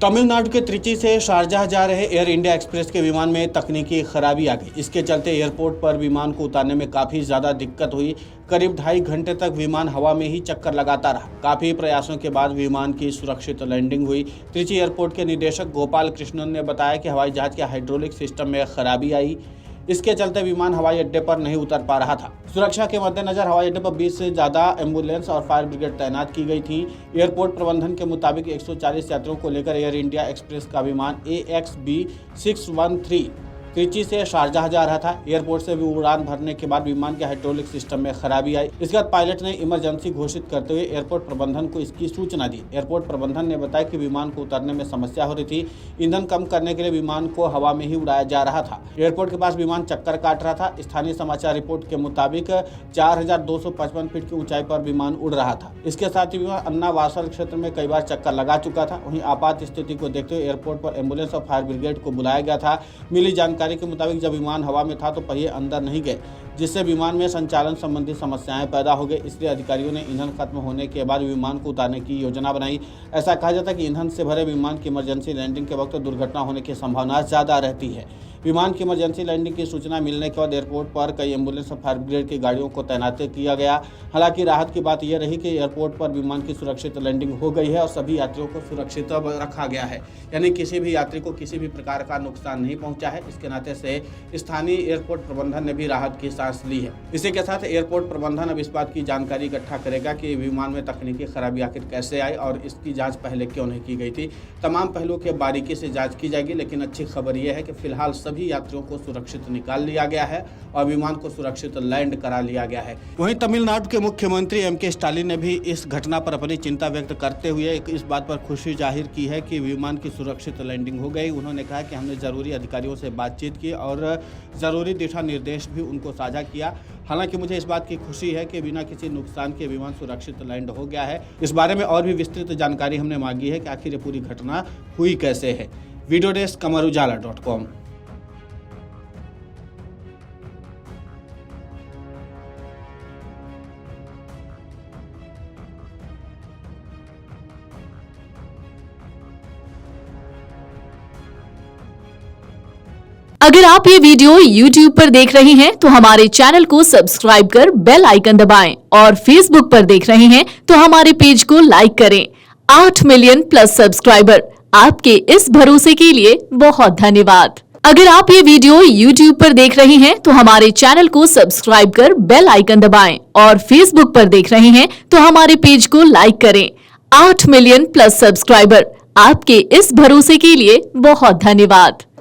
तमिलनाडु के त्रिची से शारजाह जा रहे एयर इंडिया एक्सप्रेस के विमान में तकनीकी खराबी आ गई। इसके चलते एयरपोर्ट पर विमान को उतारने में काफ़ी ज़्यादा दिक्कत हुई। करीब 2.5 घंटे तक विमान हवा में ही चक्कर लगाता रहा। काफ़ी प्रयासों के बाद विमान की सुरक्षित लैंडिंग हुई। त्रिची एयरपोर्ट के निदेशक गोपाल कृष्णन ने बताया कि हवाई जहाज़ के हाइड्रोलिक सिस्टम में खराबी आई। इसके चलते विमान हवाई अड्डे पर नहीं उतर पा रहा था। सुरक्षा के मद्देनजर हवाई अड्डे पर 20 से ज़्यादा एम्बुलेंस और फायर ब्रिगेड तैनात की गई थी। एयरपोर्ट प्रबंधन के मुताबिक 140 यात्रियों को लेकर एयर इंडिया एक्सप्रेस का विमान AXB 613 त्रिची से शारजाह जा रहा था। एयरपोर्ट से भी उड़ान भरने के बाद विमान के हाइड्रोलिक सिस्टम में खराबी आई। इसके बाद पायलट ने इमरजेंसी घोषित करते हुए एयरपोर्ट प्रबंधन को इसकी सूचना दी। एयरपोर्ट प्रबंधन ने बताया कि विमान को उतरने में समस्या हो रही थी। ईंधन कम करने के लिए विमान को हवा में ही उड़ाया जा रहा था। एयरपोर्ट के पास विमान चक्कर काट रहा था। स्थानीय समाचार रिपोर्ट के मुताबिक 4255 फीट की ऊंचाई पर विमान उड़ रहा था। इसके साथ ही विमान अन्ना वासल क्षेत्र में कई बार चक्कर लगा चुका था। वहीं आपात स्थिति को देखते हुए एयरपोर्ट पर एम्बुलेंस और फायर ब्रिगेड को बुलाया गया था। मिली जानकारी के मुताबिक जब विमान हवा में था तो पहिए अंदर नहीं गए, जिससे विमान में संचालन संबंधी समस्याएं पैदा हो गई। इसलिए अधिकारियों ने ईंधन खत्म होने के बाद विमान को उतारने की योजना बनाई। ऐसा कहा जाता है कि ईंधन से भरे विमान की इमरजेंसी लैंडिंग के वक्त दुर्घटना होने की संभावना ज़्यादा रहती है। विमान की इमरजेंसी लैंडिंग की सूचना मिलने के बाद एयरपोर्ट पर कई एम्बुलेंस और फायर ब्रिगेड की गाड़ियों को तैनात किया गया। हालांकि राहत की बात यह रही कि एयरपोर्ट पर विमान की सुरक्षित लैंडिंग हो गई है और सभी यात्रियों को सुरक्षित रखा गया है, यानी किसी भी यात्री को किसी भी प्रकार का नुकसान नहीं पहुंचा है। इसके नाते से स्थानीय एयरपोर्ट प्रबंधन ने भी राहत की सांस ली है। इसी के साथ एयरपोर्ट प्रबंधन अब इस बात की जानकारी इकट्ठा करेगा कि विमान में तकनीकी खराबी आखिर कैसे आई और इसकी जाँच पहले क्यों नहीं की गई थी। तमाम पहलुओं की बारीकी से जाँच की जाएगी। लेकिन अच्छी खबर यह है कि फिलहाल सभी यात्रियों को सुरक्षित निकाल लिया गया है और विमान को सुरक्षित लैंड करा लिया गया है। वहीं तमिलनाडु के मुख्यमंत्री M.K. स्टालिन ने भी इस घटना पर अपनी चिंता व्यक्त करते हुए इस बात पर खुशी जाहिर की है कि विमान की सुरक्षित लैंडिंग हो गई। उन्होंने कहा कि हमने जरूरी अधिकारियों से बातचीत की और जरूरी दिशा निर्देश भी उनको साझा किया। हालांकि मुझे इस बात की खुशी है कि बिना किसी नुकसान के विमान सुरक्षित लैंड हो गया है। इस बारे में और भी विस्तृत जानकारी हमने मांगी है कि आखिर ये पूरी घटना हुई कैसे है। Video desk amarujala.com। अगर आप ये वीडियो YouTube पर देख रहे हैं तो हमारे चैनल को सब्सक्राइब कर बेल आइकन दबाएं और Facebook पर देख रहे हैं तो हमारे पेज को लाइक करें। 8 मिलियन प्लस सब्सक्राइबर, आपके इस भरोसे के लिए बहुत धन्यवाद। अगर आप ये वीडियो YouTube पर देख रहे हैं तो हमारे चैनल को सब्सक्राइब कर बेल आइकन दबाएं और Facebook पर देख रहे हैं तो हमारे पेज को लाइक करें। 8 मिलियन प्लस सब्सक्राइबर, आपके इस भरोसे के लिए बहुत धन्यवाद।